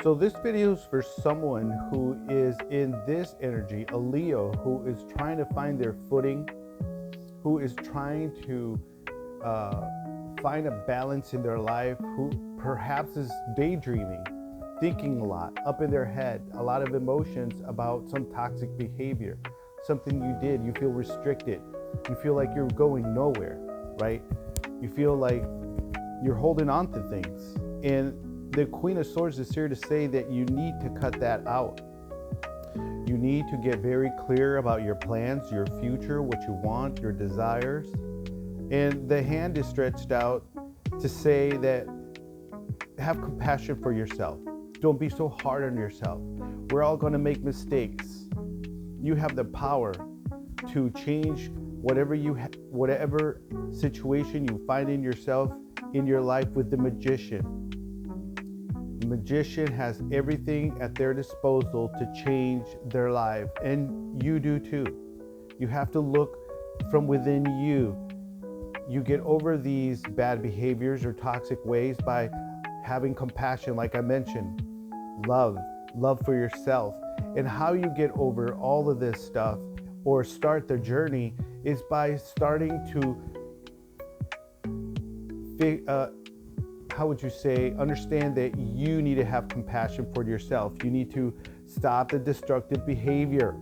So this video is for someone who is in this energy, a Leo who is trying to find their footing, who is trying to find a balance in their life, who perhaps is daydreaming, thinking a lot, up in their head, a lot of emotions about some toxic behavior, something you did, you feel restricted, you feel like you're going nowhere, right? You feel like you're holding on to things. And the Queen of Swords is here to say that you need to cut that out. You need to get very clear about your plans, your future, what you want, your desires. And the hand is stretched out to say that have compassion for yourself. Don't be so hard on yourself. We're all going to make mistakes. You have the power to change whatever situation you find in yourself in your life with the Magician. The Magician has everything at their disposal to change their life, and you do too. You have to look from within you. You get over these bad behaviors or toxic ways by having compassion, like I mentioned, love for yourself. And how you get over all of this stuff or start the journey is by starting to understand that you need to have compassion for yourself. You need to stop the destructive behavior.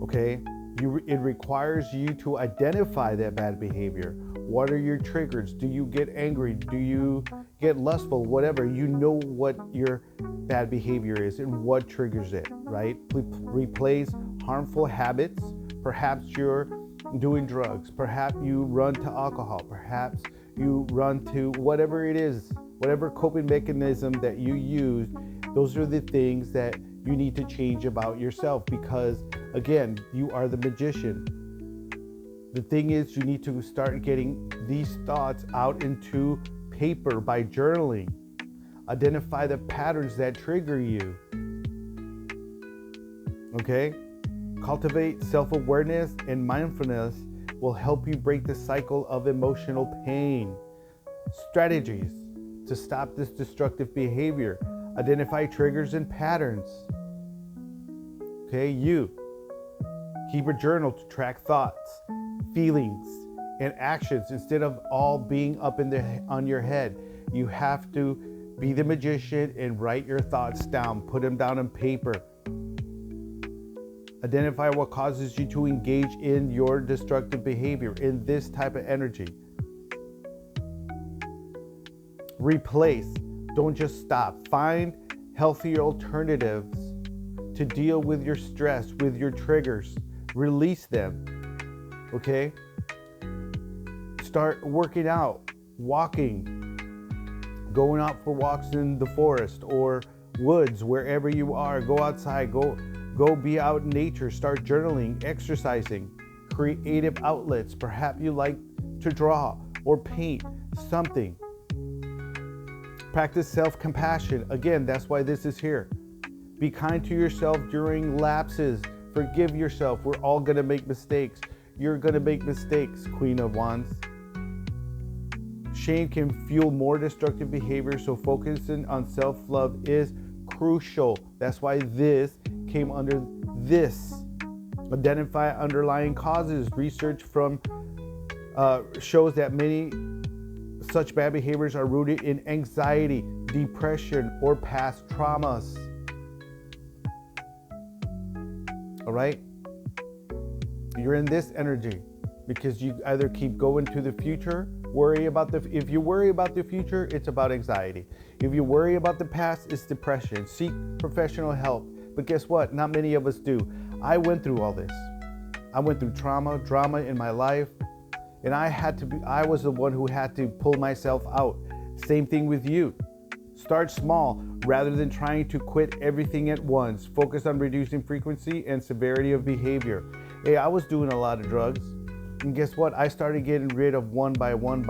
Okay? It requires you to identify that bad behavior. What are your triggers? Do you get angry? Do you get lustful? Whatever. You know what your bad behavior is and what triggers it, right? Replace harmful habits. Perhaps you're doing drugs. Perhaps you run to alcohol. Perhaps you run to whatever it is, whatever coping mechanism that you use. Those are the things that you need to change about yourself, because again, you are the Magician. The thing is, you need to start getting these thoughts out into paper by journaling. Identify the patterns that trigger you. Okay? Cultivate self-awareness and mindfulness will help you break the cycle of emotional pain. Strategies to stop this destructive behavior. Identify triggers and patterns. Okay, you keep a journal to track thoughts, feelings, and actions instead of all being up on your head. You have to be the Magician and write your thoughts down, put them down on paper. Identify what causes you to engage in your destructive behavior, in this type of energy. Replace. Don't just stop. Find healthier alternatives to deal with your stress, with your triggers. Release them. Okay? Start working out, walking, going out for walks in the forest or woods, wherever you are. Go outside, go be out in nature, start journaling, exercising, creative outlets. Perhaps you like to draw or paint something. Practice self-compassion. Again, that's why this is here. Be kind to yourself during lapses. Forgive yourself. We're all going to make mistakes. You're going to make mistakes, Queen of Wands. Shame can fuel more destructive behavior, so focusing on self-love is crucial. That's why this came under this. Identify underlying causes. Research from shows that many such bad behaviors are rooted in anxiety, depression, or past traumas. All right? You're in this energy because you either keep going to the future, if you worry about the future, it's about anxiety. If you worry about the past, it's depression. Seek professional help. But guess what? Not many of us do. I went through all this. I went through drama in my life, and I was the one who had to pull myself out. Same thing with you. Start small rather than trying to quit everything at once. Focus on reducing frequency and severity of behavior. Hey, I was doing a lot of drugs, and guess what? I started getting rid of one by one,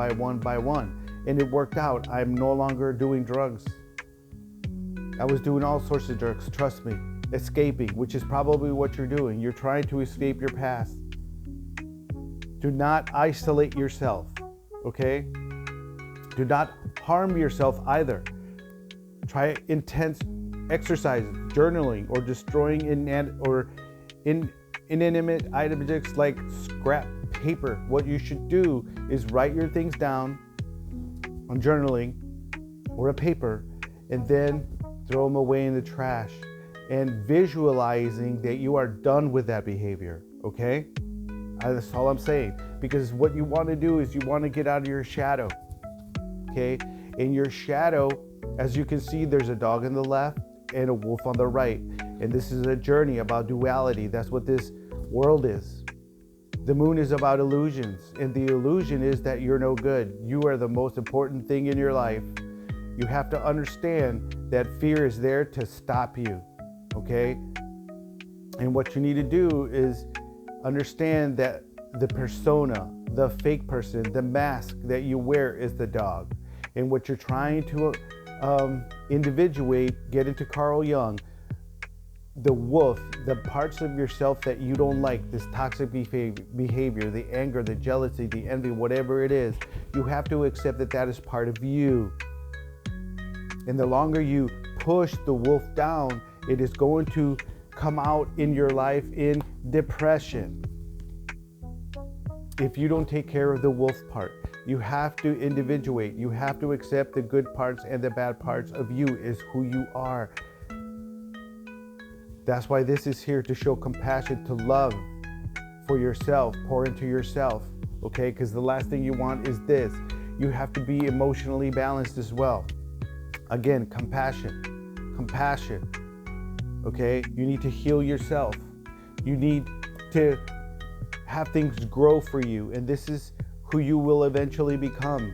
and it worked out. I'm no longer doing drugs. I was doing all sorts of drugs, trust me. Escaping, which is probably what you're doing. You're trying to escape your past. Do not isolate yourself, okay? Do not harm yourself either. Try intense exercises, journaling, or destroying inanimate objects like scrap paper. What you should do is write your things down on journaling or a paper, and then throw them away in the trash, and visualizing that you are done with that behavior. Okay, that's all I'm saying, because what you want to do is you want to get out of your shadow. Okay, in your shadow, as you can see, there's a dog on the left and a wolf on the right, and this is a journey about duality. That's what this world is. The moon is about illusions, and the illusion is that you're no good. You are the most important thing in your life. You have to understand that fear is there to stop you, okay? And what you need to do is understand that the persona, the fake person, the mask that you wear is the dog. And what you're trying to individuate, get into Carl Jung, the wolf, the parts of yourself that you don't like, this toxic behavior, the anger, the jealousy, the envy, whatever it is, you have to accept that that is part of you. And the longer you push the wolf down, it is going to come out in your life in depression. If you don't take care of the wolf part, you have to individuate. You have to accept the good parts and the bad parts of you is who you are. That's why this is here, to show compassion, to love for yourself, pour into yourself, okay? Because the last thing you want is this. You have to be emotionally balanced as well. Again, compassion, okay? You need to heal yourself. You need to have things grow for you, and this is who you will eventually become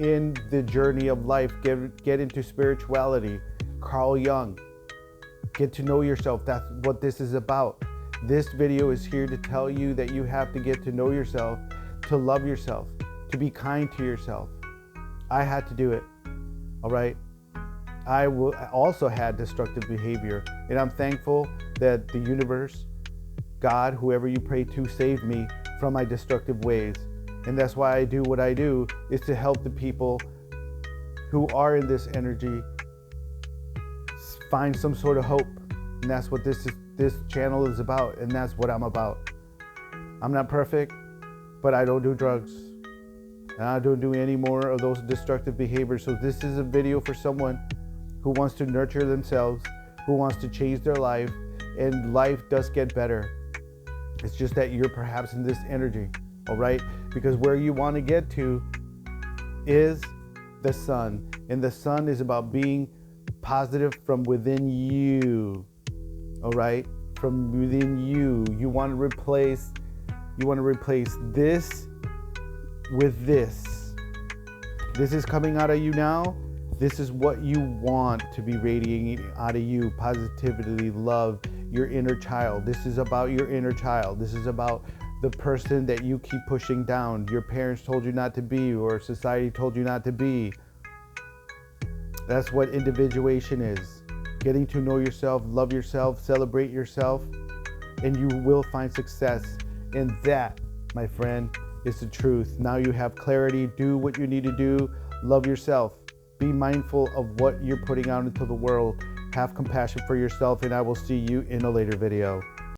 in the journey of life. Get into spirituality, Carl Jung. Get to know yourself. That's what this is about. This video is here to tell you that you have to get to know yourself, to love yourself, to be kind to yourself. I had to do it, all right? I also had destructive behavior, and I'm thankful that the universe, God, whoever you pray to, saved me from my destructive ways. And that's why I do what I do, is to help the people who are in this energy find some sort of hope. And that's what this channel is about, and that's what I'm about. I'm not perfect, but I don't do drugs, and I don't do any more of those destructive behaviors. So this is a video for someone who wants to nurture themselves, who wants to change their life, and life does get better. It's just that you're perhaps in this energy, all right? Because where you want to get to is the sun, and the sun is about being positive from within you, all right? From within you. You want to replace this with this. This is coming out of you now. This is what you want to be radiating out of you: positivity, love, your inner child. This is about your inner child. This is about the person that you keep pushing down. Your parents told you not to be, or society told you not to be. That's what individuation is. Getting to know yourself, love yourself, celebrate yourself, and you will find success. And that, my friend, is the truth. Now you have clarity. Do what you need to do. Love yourself. Be mindful of what you're putting out into the world. Have compassion for yourself, and I will see you in a later video.